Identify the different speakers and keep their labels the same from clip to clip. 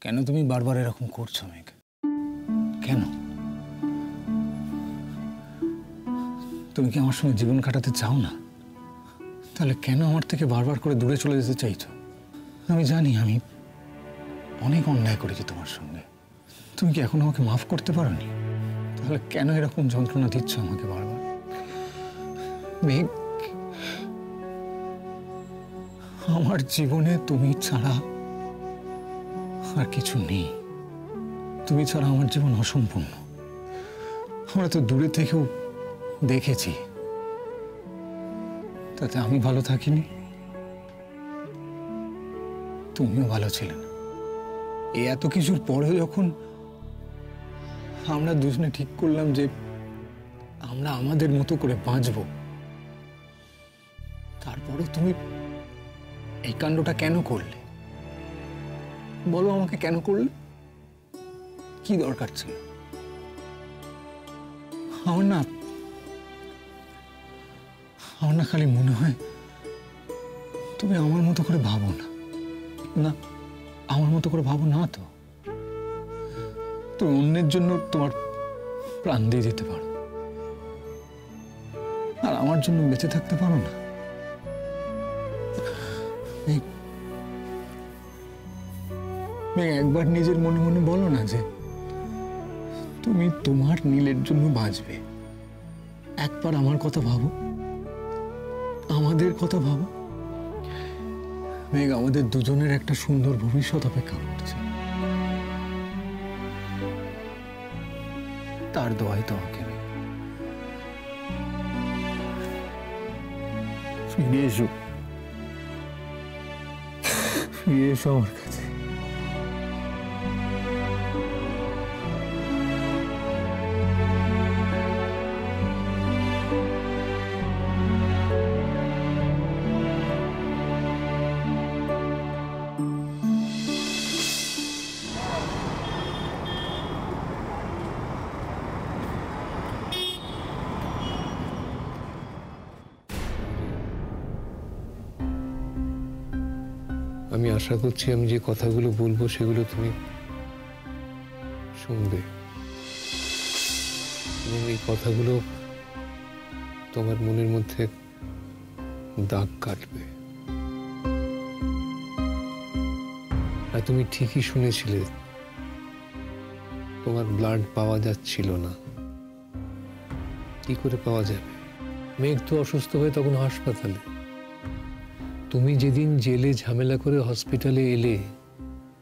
Speaker 1: কেন তুমি বারবার এরকম করছো মেঘ? কেন? তুমি কি আমার সঙ্গে জীবন কাটাতে চাও না? তাহলে কেন আমার থেকে বারবার করে দূরে চলে যেতে চাইছো? আমি জানি আমি অনেক অন্যায় করেছি তোমার সঙ্গে। তুমি কি এখন আমাকে মাফ করতে পারোনি? তাহলে কেন এরকম যন্ত্রণা দিচ্ছ আমাকে বারবার? মেঘ, আমার জীবনে তুমি ছাড়া আর কিছু নেই। তুমি ছাড়া আমার জীবন অসম্পূর্ণ। আমরা তো দূরে থেকেও দেখেছি, তাতে আমি ভালো থাকিনি, তুমিও ভালো ছিলে না। এই এত কিছুর পরেও যখন আমরা দুজনে ঠিক করলাম যে আমরা আমাদের মতো করে বাঁচব, তারপরও তুমি এই কাণ্ডটা কেন করলে? বলো আমাকে, কেন করলে? কি দরকার ছিল? আমার না খালি মনে হয় তুমি আমার মতো করে ভাবো না। না, আমার মতো করে ভাবো না তো। তুমি অন্যের জন্য তোমার প্রাণ দিয়ে দিতে পারো, আর আমার জন্য বেঁচে থাকতে পারো না। একবার নিজের মনে মনে বলো না যে তুমি তোমার নীলের জন্য বাঁচবে। একবার আমার কথা ভাবো, আমাদের কথা ভাবো। মেঘ, আমাদের দুজনের একটা সুন্দর ভবিষ্যৎ অপেক্ষা করছে। তার দোয়াই তোমাকে। ফিরে এসো, ফিরে এসো আমার কাছে।
Speaker 2: আমি আশা করছি আমি যে কথাগুলো বলবো সেগুলো তুমি শুনবে, এবং এই কথাগুলো তোমার মনের মধ্যে দাগ কাটবে। আর তুমি ঠিকই শুনেছিলে, তোমার ব্লাড পাওয়া যাচ্ছিল না। কি করে পাওয়া যাবে? মেঘ তো অসুস্থ হয়ে তখন হাসপাতালে। তুমি যেদিন জেলে ঝামেলা করে হসপিটালে এলে,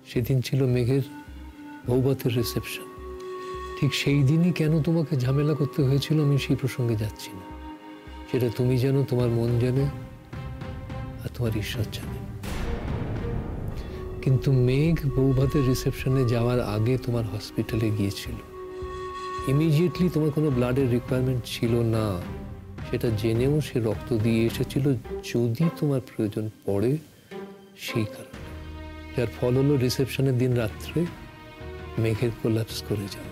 Speaker 2: সেদিন ছিল মেঘের বৌভাতের রিসেপশন। ঠিক সেই দিনই কেন তোমাকে ঝামেলা করতে হয়েছিল আমি সেই প্রসঙ্গে যাচ্ছি না। সেটা তুমি জানো, তোমার মন জানে, আর তোমার ঈশ্বর জানে। কিন্তু মেঘ বৌভাতের রিসেপশনে যাওয়ার আগে তোমার হসপিটালে গিয়েছিল। ইমিডিয়েটলি তোমার কোনো ব্লাডের রিকোয়ারমেন্ট ছিল না, সেটা জেনেও সে রক্ত দিয়ে এসেছিল যদি তোমার প্রয়োজন পড়ে সেই কারণে। যার ফল হলো রিসেপশনের দিন রাত্রে মেঘের কোলাপস করে যাওয়া।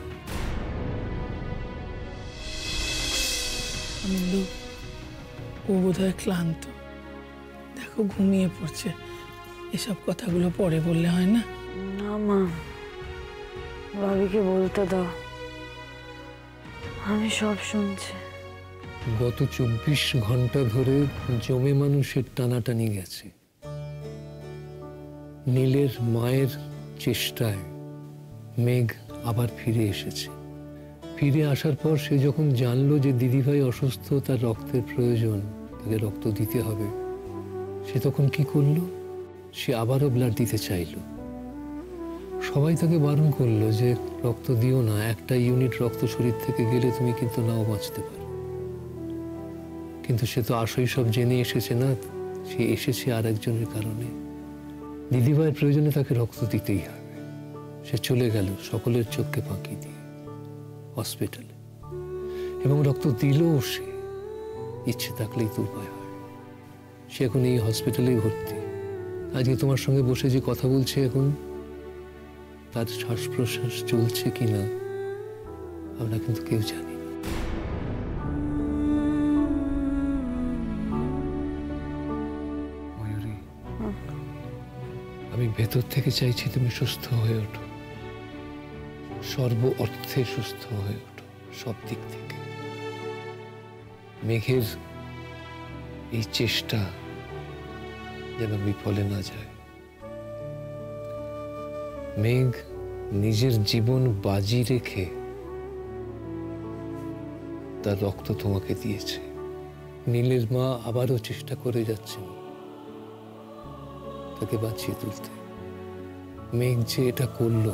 Speaker 3: ও বোধহয় ক্লান্ত, দেখো ঘুমিয়ে পড়ছে। এসব কথাগুলো পরে বললে হয় না?
Speaker 4: না মা, ভাবিকে বলতে দাও, আমি সব শুনছি।
Speaker 2: গত 24 ঘন্টা ধরে জমে মানুষের টানাটানি গেছে। নীলের মায়ের চেষ্টায় মেঘ আবার ফিরে এসেছে। ফিরে আসার পর সে যখন জানলো যে দিদিভাই অসুস্থ, তার রক্তের প্রয়োজন, তাকে রক্ত দিতে হবে, সে তখন কি করলো? সে আবারও ব্লাড দিতে চাইল। সবাই তাকে বারণ করলো যে রক্ত দিও না, একটা ইউনিট রক্ত শরীর থেকে গেলে তুমি কিন্তু নাও বাঁচতে পারো। কিন্তু সে তো আসই সব জেনে এসেছে না, সে এসেছে আর একজনের কারণে। দিদিভাইয়ের প্রয়োজনে তাকে রক্ত দিতেই হবে। সে চলে গেল সকলের চোখকে ফাঁকি দিয়ে হসপিটালে, এবং রক্ত দিলও সে। ইচ্ছে থাকলেই তো উপায় হয়। সে এখন এই হসপিটালেই ভর্তি। আজকে তোমার সঙ্গে বসে যে কথা বলছে, এখন তার শ্বাস প্রশ্বাস চলছে কিনা আমরা কিন্তু কেউ জানি না। আমি ভেতর থেকে চাইছি তুমি সুস্থ হয়ে ওঠো, সর্ব অর্থে সুস্থ হয়ে ওঠো, সব দিক থেকে। মেঘের এই চেষ্টা যেন বিফলে না যায়। মেঘ নিজের জীবন বাজি রেখে তার রক্ত তোমাকে দিয়েছে। নীলের মা আবারও চেষ্টা করে যাচ্ছেন তাকে বাঁচিয়ে তুলতে। মেঘ যে এটা করলো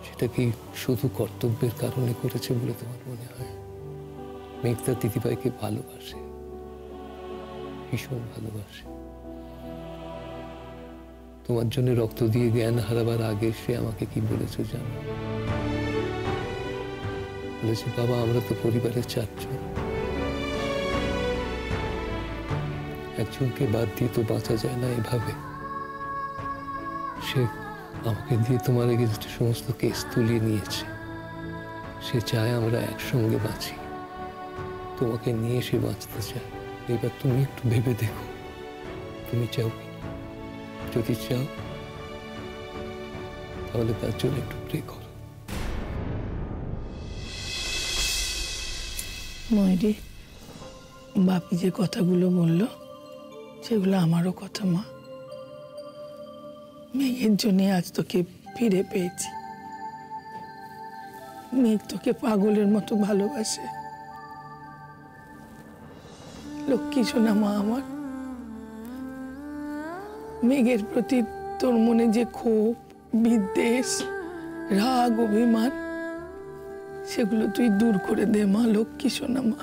Speaker 2: সেটা কি শুধু কর্তব্যের কারণে করেছে বলে তোমার মনে হয়? মেঘ তার দিদিভাইকে ভালোবাসে, ভীষণ ভালোবাসে। তোমার জন্য রক্ত দিয়ে জ্ঞান হারাবার আগে সে আমাকে কি বলেছে জানো? বলেছে, বাবা আমরা তো পরিবারের 4 জন, একজনকে বাদ দিয়ে তো বাঁচা যায় না এভাবে। সে আমাকে দিয়ে তোমার এগেইনস্টে সমস্ত কেস তুলিয়ে নিয়েছে। সে চায় আমরা একসঙ্গে বাঁচি, তোমাকে নিয়ে সে বাঁচতে চায়। এবার তুমি একটু ভেবে দেখো, তুমি চাও কি? যদি চাও তাহলে তার জন্য একটু প্রে করো।
Speaker 3: ময়ূরী, বাপি যে কথাগুলো বলল সেগুলো আমারও কথা মা। মেঘের জন্য আজ তোকে ফিরে পেয়েছি। মেঘ তোকে পাগলের মতো ভালোবাসে। লক্ষ্মী সোনা মা আমার। মেঘের প্রতি তোর মনে যে ক্ষোভ, বিদ্বেষ, রাগ, অভিমান, সেগুলো তুই দূর করে দে মা। লক্ষ্মী সোনা মা,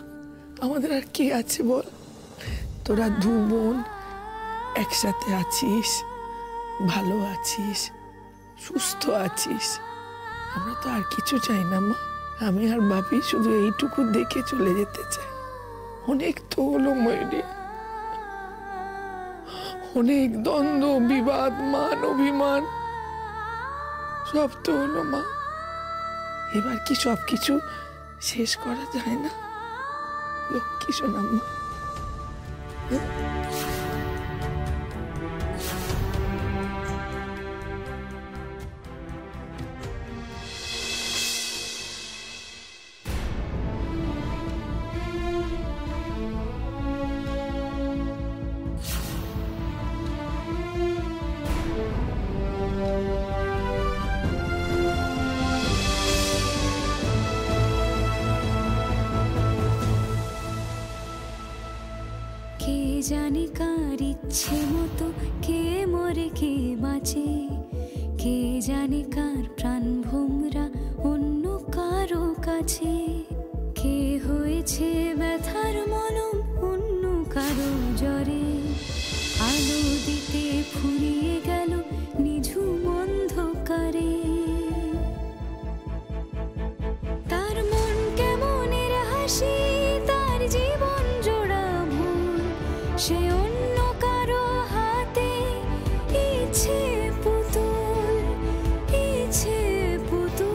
Speaker 3: আমাদের আর কি আছে বল? তোরা 2 বোন একসাথে আছিস, ভালো আছিস, সুস্থ আছিস। আমরা তো আর কিছু চাই না মা। আমি আর বাপি শুধু এইটুকু দেখে চলে যেতে চাই। অনেক তো হলো ময়ূরী, অনেক দ্বন্দ্ব, বিবাদ, মান অভিমান সব তো হলো মা। এবার কি সবকিছু শেষ করা যায় না? লক্ষ্মী সোনা মা।
Speaker 5: জানি কার ইচ্ছে মতো কে মরে কে বাঁচে, কে জানে কার প্রাণ ভোমরা অন্য কারো কাছে, কে হয়েছে ব্যথার মলম অন্য কারো জ্বরে, আলো দিতে ফুরিয়ে গেল নিঝুম অন্ধকারে। তার মন কেমনের হাসি, তার জীবন জোড়া ভুল, সে অন্য কারো হাতে ইচ্ছে পুতুল, ইচ্ছে পুতুল।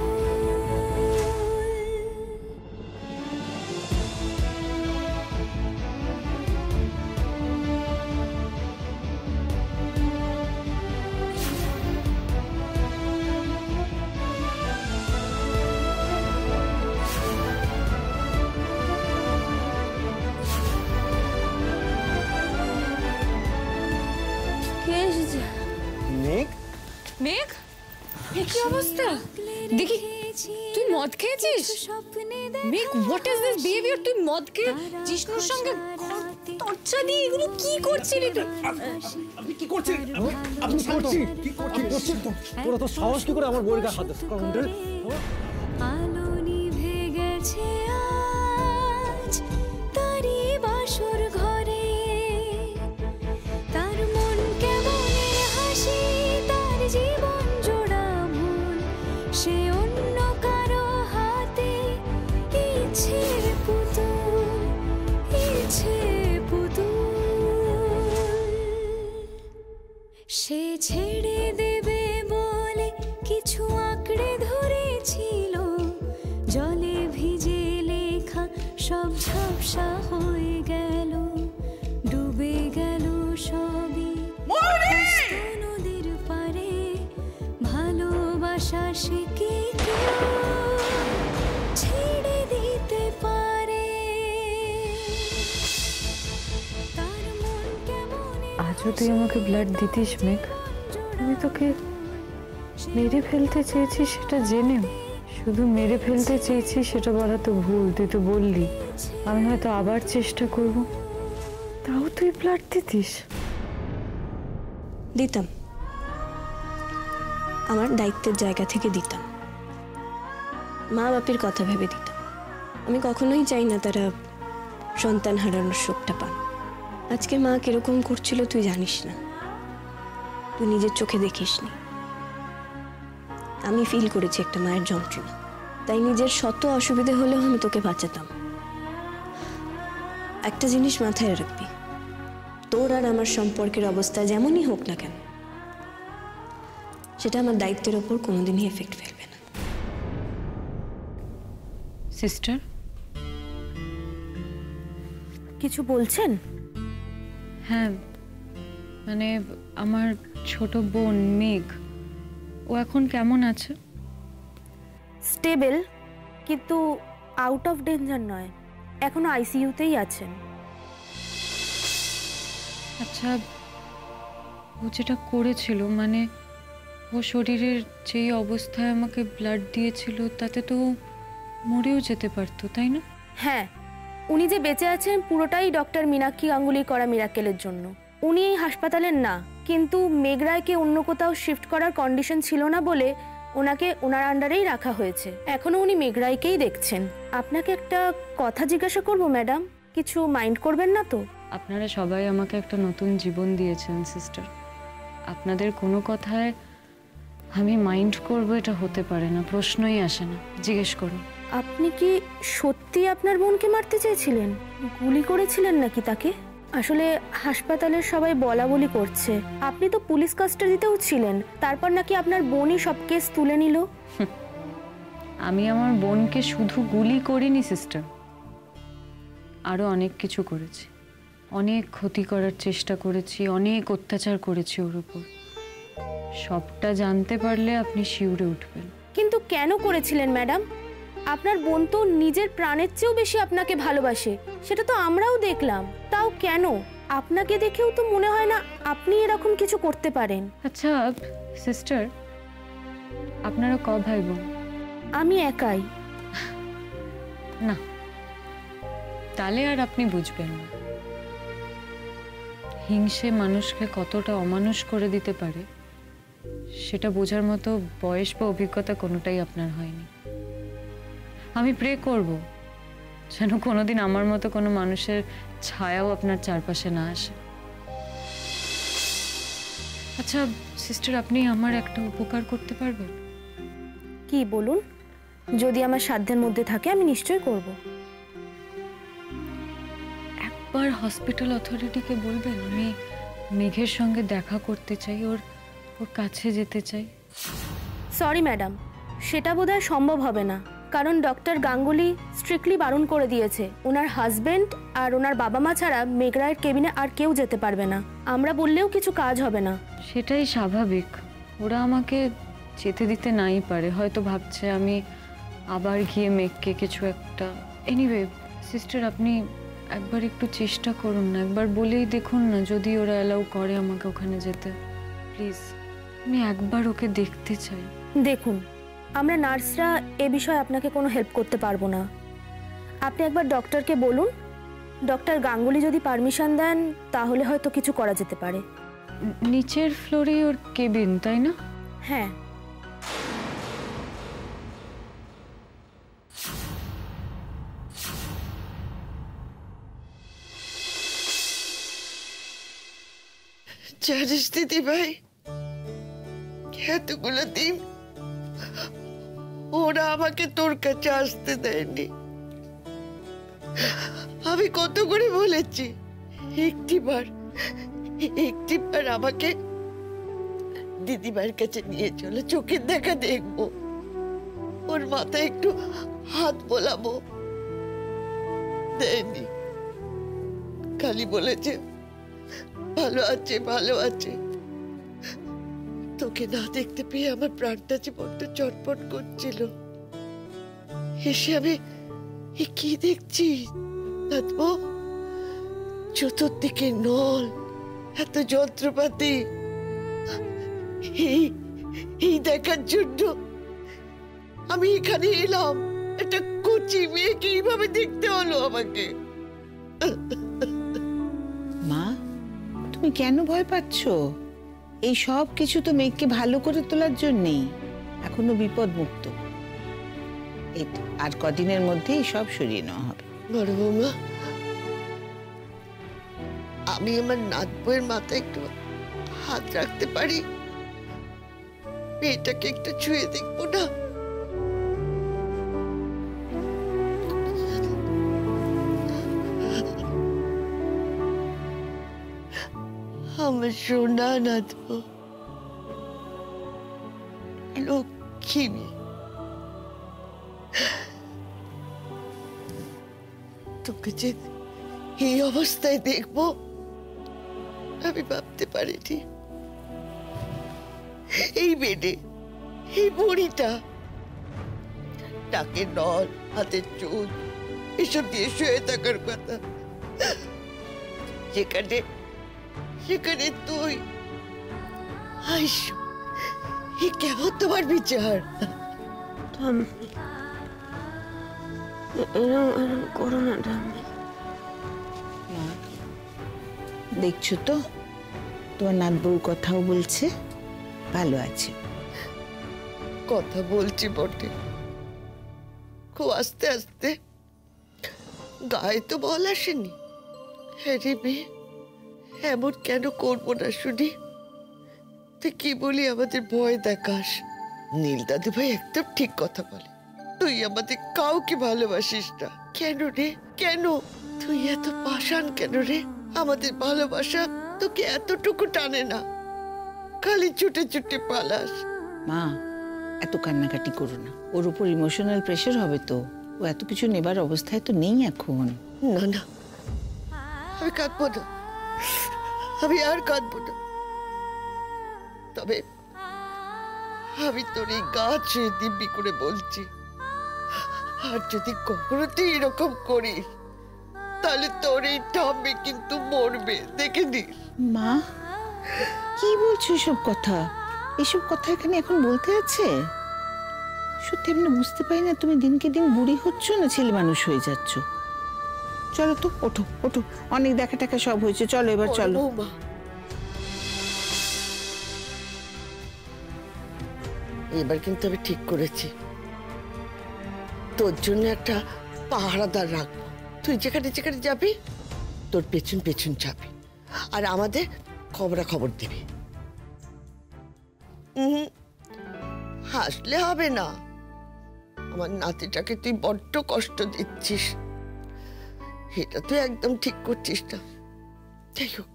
Speaker 6: মেঘ,
Speaker 7: মেঘ, কি অবস্থা? দেখি তুই মদ খেয়েছিস? মেঘ, হোয়াট ইজ দিস বিহেভিয়ার? তুই মদ খেয়ে জিষ্ণুর সঙ্গে তর্চা দিয়ে এগুলো কি করছিলি তুই?
Speaker 6: আপনি কি করছেন? আপনি করছি কি করছেন? তোরা তো সাহস কি করে আমার বউয়ের গায়ে হাত দিস?
Speaker 5: আলো নিভে গেছে আজ তারই বাসর ঘরে, তার মন কেমনের হাসি, তার জীবন জোড়া ভুল, সে অন্য কারো হাতে ইচ্ছে পুতুল, ইচ্ছে পুতুল। সে ছেড়ে দেবে বলে কিছু আঁকড়ে ধরেছিল, জলে ভিজে লেখা সব ঝাপসা হয়ে গেল, ডুবে গেল সবই নদীর পারে। পাশে কি কেউ ছেড়ে দিতে পারে? তার মন কেমন
Speaker 4: আজও তুই আমাকে ব্লাড দিতিস মেঘ? আমি তোকে মেরে ফেলতে চেয়েছি সেটা জেনেও। শুধু মেরে ফেলতে চেয়েছি সেটা বলা তো ভুল, তুই তো বললি আমি হয়তো আবার চেষ্টা করব, তাও তুই ব্লাড দিতিস?
Speaker 8: দিতাম, আমার দায়িত্বের জায়গা থেকে দিতাম, মা বাপের কথা ভেবে দিতাম। আমি কখনোই চাই না তারা সন্তান হারানোর শোকটা পান। আজকে মা কিরকম করছিল তুই জানিস না, তুই নিজের চোখে দেখিসনি। আমি ফিল করেছি একটা মায়ের যন্ত্রণা, তাই নিজের শত অসুবিধে হলেও আমি তোকে বাঁচাতাম। একটা জিনিস মাথায় রাখবি, তোর আর আমার সম্পর্কের অবস্থা যেমনই হোক না কেন, সেটা আমার দায়িত্বের ওপর কোনোদিনই এফেক্ট ফেলবে না।
Speaker 4: সিস্টার,
Speaker 8: কিছু বলছেন?
Speaker 4: হ্যাঁ মানে আমার ছোট বোন মেঘ, ও এখন কেমন আছে?
Speaker 8: স্টেবল, কিন্তু আউট অফ ডেঞ্জার নয়, এখনো আইসিইউতেই আছেন।
Speaker 4: আচ্ছা, ও যেটা করেছিল মানে ও শরীরের যেই অবস্থায় আমাকে ব্লাড দিয়েছিল তাতে তো মরেও যেতে পারতো, তাই না?
Speaker 8: হ্যাঁ, উনি যে বেঁচে আছেন পুরোটাই ডক্টর মীনাক্ষী গাঙ্গুলির করা মিরাকেলের জন্য। উনি এই হাসপাতালের না, কিন্তু মেঘ রায়কে অন্য কোথাও শিফট করার কন্ডিশন ছিল না বলে ওনাকে ওনার আন্ডারেই রাখা হয়েছে। এখনো উনি মেঘ রায়কেই দেখছেন। আপনাকে একটা কথা জিজ্ঞাসা করব ম্যাডাম, কিছু মাইন্ড করবেন না তো?
Speaker 4: আপনারা সবাই আমাকে একটা নতুন জীবন দিয়েছেন সিস্টার, আপনাদের কোনো কথায় আমি মাইন্ড করব এটা হতে পারে না, প্রশ্নই আসে না। জিজ্ঞেস করুন।
Speaker 8: আপনি কি সত্যি আপনার বোনকে মারতে চেয়েছিলেন? গুলি করেছিলেন নাকি তাকে? আসলে হাসপাতালের সবাই বলা বলি করছে আপনি তো পুলিশ কাস্টাডিতেও ছিলেন, তারপর নাকি আপনার বোনই সব কেস তুলে নিল।
Speaker 4: আমি আমার বোনকে শুধু গুলি করিনি সিস্টার, আরো অনেক কিছু করেছি, অনেক ক্ষতি করার চেষ্টা করেছি, অনেক অত্যাচার করেছি ওর উপর। সবটা জানতে পারলে আপনি শিউরে উঠবেন।
Speaker 8: কিন্তু কেন করেছিলেন ম্যাডাম? আপনার বোন তো নিজের প্রাণের চেয়েও বেশি আপনাকে ভালোবাসে, সেটা তো আমরাও দেখলাম। তাও কেন? আপনাকে দেখেও তো মনে হয় না আপনি এরকম কিছু করতে পারেন।
Speaker 4: আচ্ছা সিস্টার, আপনারা ক ভাই বোন?
Speaker 8: আমি একাই।
Speaker 4: না, তাহলে আর আপনি বুঝবেন না হিংসে মানুষকে কতটা অমানুষ করে দিতে পারে। সেটা বোঝার মতো বয়স বা অভিজ্ঞতা কোনোটাই আপনার হয়নি। আমি প্রে করব যেন কোনোদিন আমার মতো কোনো মানুষের ছায়াও আপনার চারপাশে না আসে। আচ্ছা সিস্টার, আপনি আমার একটা উপকার করতে পারবেন?
Speaker 8: কি বলুন? যদি আমার সাধ্যের মধ্যে থাকে আমি নিশ্চয়ই করব।
Speaker 4: একবার হসপিটাল অথরিটিকে বলবেন আমি মেঘের সঙ্গে দেখা করতে চাই, ওর কাছে যেতে চাই।
Speaker 8: সরি ম্যাডাম, সেটা বোধহয় সম্ভব হবে না, কারণ ডক্টর গাঙ্গুলি স্ট্রিক্টলি বারণ করে দিয়েছে ওনার হাজবেন্ড আর ওনার বাবা মা ছাড়া মেঘ রায়ের কেবিনে আর কেউ যেতে পারবে না। আমরা বললেও কিছু কাজ হবে না।
Speaker 4: সেটাই স্বাভাবিক, ওরা আমাকে যেতে দিতে নাই পারে, হয়তো ভাবছে আমি আবার গিয়ে মেঘকে কিছু একটা। এনিওয়ে সিস্টার, আপনি একবার একটু চেষ্টা করুন না, একবার বলেই দেখুন না যদি ওরা অ্যালাউ করে আমাকে ওখানে যেতে। প্লিজ, আমি একবার ওকে দেখতে চাই।
Speaker 8: দেখুন, আমরা নার্সরা এ বিষয়ে আপনাকে কোনো হেল্প করতে পারবো না। আপনি একবার ডক্টরকে বলুন, ডক্টর গাঙ্গুলি যদি পারমিশন দেন তাহলে হয়তো কিছু করা যেতে পারে।
Speaker 4: নিচের ফ্লোরে ওর কেবিন, তাই না?
Speaker 8: হ্যাঁ।
Speaker 9: জানিস দিদি ভাই, এতগুলো দিন ওরা আমাকে তোর কাছে আসতে দেয়নি। আমি কত করে বলেছি একটিবার আমাকে দিদিমার কাছে নিয়ে চলো, চোখের দেখা দেখবো, ওর মাথায় একটু হাত বোলাবো। দেয়নি, খালি বলেছে ভালো আছে ভালো আছে। তোকে না দেখতে পেয়ে আমার প্রাণটা যে বড্ড চটপট করছিল। এসে আমি কি দেখছি নাতবো, চতুর্দিকে নল, এত যন্ত্রপাতি। এই দেখার জন্য আমি এখানে এলাম। একটা কচি মেয়েকে এইভাবে দেখতে হলো আমাকে।
Speaker 10: মা, তুমি কেন ভয় পাচ্ছ? এই সব কিছু তো মেঘকে ভালো করে তোলার জন্যেই। এখনো বিপদ মুক্ত। এই তো আর কদিনের মধ্যেই সব সরিয়ে নেওয়া হবে।
Speaker 9: বড় বৌমা, আমি আমার নাত বউয়ের মাথায় একটু হাত রাখতে পারি? মেয়েটাকে একটু ছুঁয়ে দেখবো না? আমার সোনা নাত বউ, লক্ষ্মী মেয়ে। তোকে যে এই অবস্থায় দেখবো আমি ভাবতে পারিনি। এই বেডে এই বুড়িটা টাকের নল, হাতের চুল এসব দিয়ে শুয়ে থাকার কথা, সেখানে তুই কেমন তোমার বিচার?
Speaker 10: করো না, দেখছো তো তোমার নাত বউ কথাও বলছে, ভালো আছে।
Speaker 9: কথা বলছি বটে, খুব আস্তে আস্তে, গায়ে তো বল আসেনি। হ্যাঁ রে মেয়ে, এমন কেন করবো না শুনি? তুই কি বলি আমাদের ভয় দেখাস? নীল দাদু ভাই একদম ঠিক কথা বলে, তুই আমাদের কাউকে ভালোবাসিস না। কেন রে, কেন? তুই এত পাষাণ কেন রে? আমাদের ভালোবাসা তোকে এতটুকু টানে না, খালি ছুটে ছুটে পালাস।
Speaker 10: মা, এত কান্নাকাটি করো না, ওর উপর ইমোশনাল প্রেশার হবে তো। ও এত কিছু নেবার অবস্থায় তো নেই এখন।
Speaker 9: না না, আমি কাঁদবো না, আমি আর কাঁদবো না। তবে আমি তোর এই গা ছুঁয়ে দিব্যি করে বলছি, আর যদি কখনো তুই এরকম করিস তাহলে তোর এই ঠাম্মি কিন্তু মরবে, দেখে নিস।
Speaker 10: মা, কি বলছো এসব কথা? এসব কথা এখানে এখন বলতে আছে? সত্যি আমি বুঝতে পারি না, তুমি দিনকে দিন বুড়ি হচ্ছ না ছেলে মানুষ হয়ে যাচ্ছ। চলো তো, ওঠো ওঠো, অনেক দেখা টাকা সব হয়েছে, চলো এবার চলো।
Speaker 9: এবার কিন্তু আমি ঠিক করেছি, তোর জন্য একটা পাহারাদার রাখবো। তুই যেখানে যেখানে যাবি তোর পেছন পেছন যাবে, আর আমাদের খবরাখবর দিবি। হাসলে হবে না, আমার নাতিটাকে তুই বড্ড কষ্ট দিচ্ছিস, এটা তুই একদম ঠিক করছিস না। যাই হোক,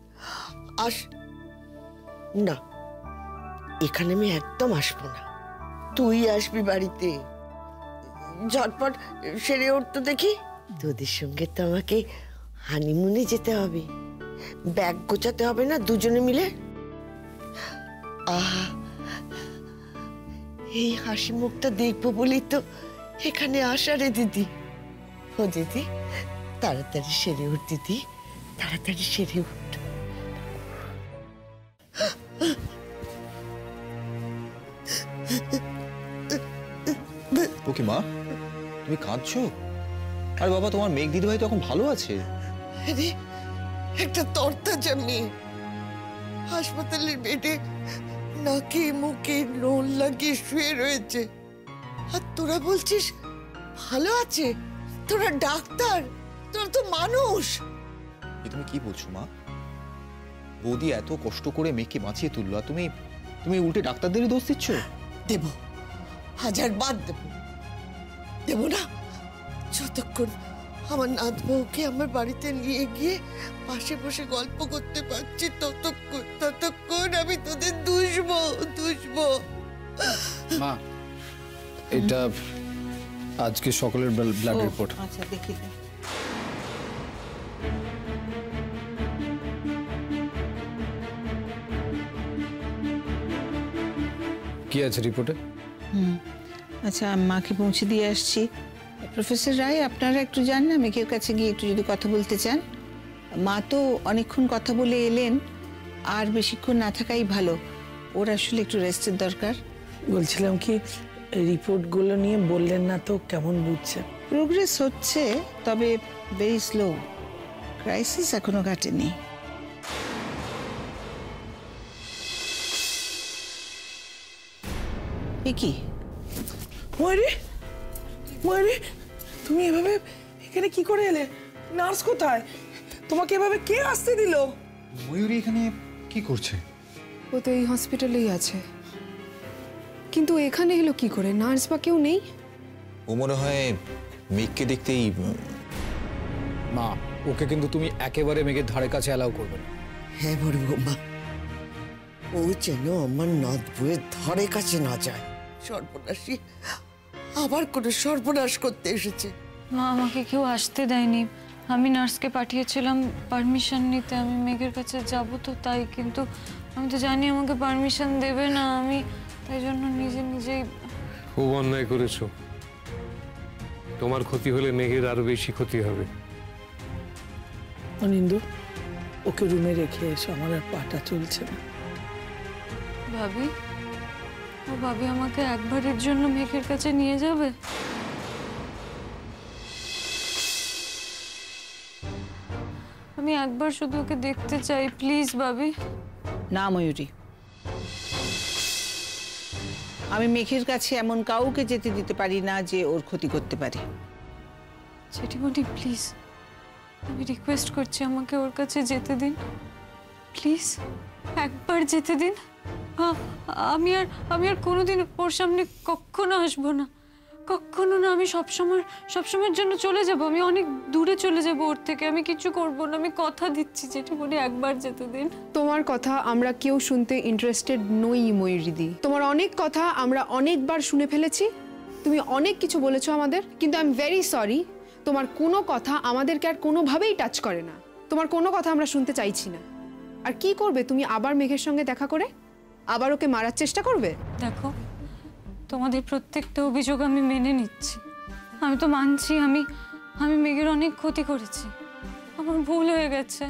Speaker 9: না, এখানে আমি একদম আসবো না, তুই আসবি বাড়িতে। ঝটপট সেরে উঠতে দেখি। তোদের সঙ্গে তো আমাকে হানিমুনে যেতে হবে, ব্যাগ গোছাতে হবে না দুজনে মিলে? আহা, এই হাসি মুখটা দেখবো বলি তো এখানে আসা রে দিদি। ও দিদি, তাড়াতাড়ি সেরে উঠ দিদি, তাড়াতাড়ি সেরে উঠ।
Speaker 11: ও কি মা, তুমি কাঁদছো? আর বাবা, তোমার মেঘ দিদিভাই তো এখন ভালো আছে।
Speaker 9: আরে, একটা তরতাজা মেয়ে হাসপাতালের বেডে নাকে মুখে নুন লাগিয়ে শুয়ে রয়েছে, আর তোরা বলছিস ভালো আছে? তোরা ডাক্তার, তোরা তো মানুষ।
Speaker 11: তুমি কি বলছো মা? বৌদি এত কষ্ট করে মেয়েকে বাঁচিয়ে তুললো, আর তুমি উল্টে ডাক্তারদেরই দোষ দিচ্ছ?
Speaker 9: দেব, হাজার বাদ দেব না। যতক্ষণ আমার নাত বউকে আমার বাড়িতে নিয়ে গিয়ে পাশে বসে গল্প করতে পারছি, ততক্ষণ আমি তোদের দুষবো।
Speaker 12: মা, এটা আজকে সকালের ব্লাড রিপোর্ট।
Speaker 10: আচ্ছা, দেখি।
Speaker 12: কি আছে রিপোর্টে?
Speaker 10: আচ্ছা, মাকে পৌঁছে দিয়ে আসছি। প্রফেসর রায়, আপনারা একটু যান না মেঘের কাছে গিয়ে একটু যদি কথা বলতে চান। মা তো অনেকক্ষণ কথা বলে এলেন, আর বেশিক্ষণ না থাকাই ভালো। ওর আসলে একটু রেস্টের দরকার।
Speaker 3: বলছিলাম কি, রিপোর্টগুলো নিয়ে বললেন না তো, কেমন বুঝছেন?
Speaker 10: প্রোগ্রেস হচ্ছে, তবে ভেরি স্লো। ক্রাইসিস এখনো কাটেনি। কি
Speaker 3: ময়ূরী, ময়ূরী, তুমি এভাবে এখানে কি করে এলে? নার্স কোথায়? তোমাকে এভাবে কে আসতে দিল?
Speaker 11: ময়ূরী এখানে কি করছে?
Speaker 7: ও তো এই হসপিটালেই আছে, কিন্তু এখানে এলো কি করে? নার্স বা কেউ নেই?
Speaker 11: ও মনে হয় মেঘকে দেখতেই।
Speaker 12: মা, ওকে কিন্তু তুমি একেবারে মেঘের ধারে কাছে অ্যালাউ করবে না।
Speaker 9: হ্যাঁ বড় বৌমা, ও যেন আমার নদ বইয়ের ধারে কাছে না যায়। সর্বনাশী আবার কোনো সর্বনাশ করতে এসেছে।
Speaker 4: মা, আমাকে কেউ আসতে দেয়নি। আমি নার্সকে পাঠিয়েছিলাম পারমিশন নিতে, আমি মেঘের কাছে যাব তো তাই, কিন্তু আমি তো জানি আমাকে পারমিশন দেবে না। আমি তাই জন্য নিজেই।
Speaker 2: খুব অন্যায় করেছো। তোমার ক্ষতি হলে মেঘের আরো বেশি ক্ষতি হবে।
Speaker 3: অনিন্দু, ওকে রুমে রেখে এসো, আমার আর পাটা চলছে না।
Speaker 4: ভাবি, ও ভাবি আমাকে একবারের জন্য মেঘের কাছে নিয়ে যাবে? আমি একবার শুধু ওকে দেখতে চাই, প্লিজ ভাবি।
Speaker 10: না ময়ূরী, আমি মেঘের কাছে এমন কাউকে যেতে দিতে পারি না যে ওর ক্ষতি করতে পারে।
Speaker 4: জেঠিমণি প্লিজ, আমি রিকোয়েস্ট করছি, আমাকে ওর কাছে যেতে দিন প্লিজ, একবার যেতে দিন। আমি আর কোনোদিন ওর সামনে কখনো আসবো না, কখনো না। আমি সবসময়ের জন্য চলে যাব, আমি অনেক দূরে চলে যাব ওর থেকে। আমি কিছু করব না, আমি কথা দিচ্ছি জেঠিমণি, একবার যেতে দিন।
Speaker 7: তোমার কথা আমরা কেউ শুনতে ইন্টারেস্টেড নই ময়ূরীদি। তোমার অনেক কথা আমরা অনেকবার শুনে ফেলেছি, তুমি অনেক কিছু বলেছো আমাদের, কিন্তু আই এম ভেরি সরি, তোমার কোনো কথা আমাদেরকে আর কোনোভাবেই টাচ করে না। তোমার কোনো কথা আমরা শুনতে চাইছি না। আর কি করবে তুমি আবার মেঘের সঙ্গে দেখা করে? আবার ওকে মারার চেষ্টা করবে?
Speaker 4: দেখো, তোমাদের প্রত্যেকটা অভিযোগ আমি মেনে নিচ্ছি, আমি তো মানছি আমি মেঘের অনেক ক্ষতি করেছি, আমার ভুল হয়ে গেছে।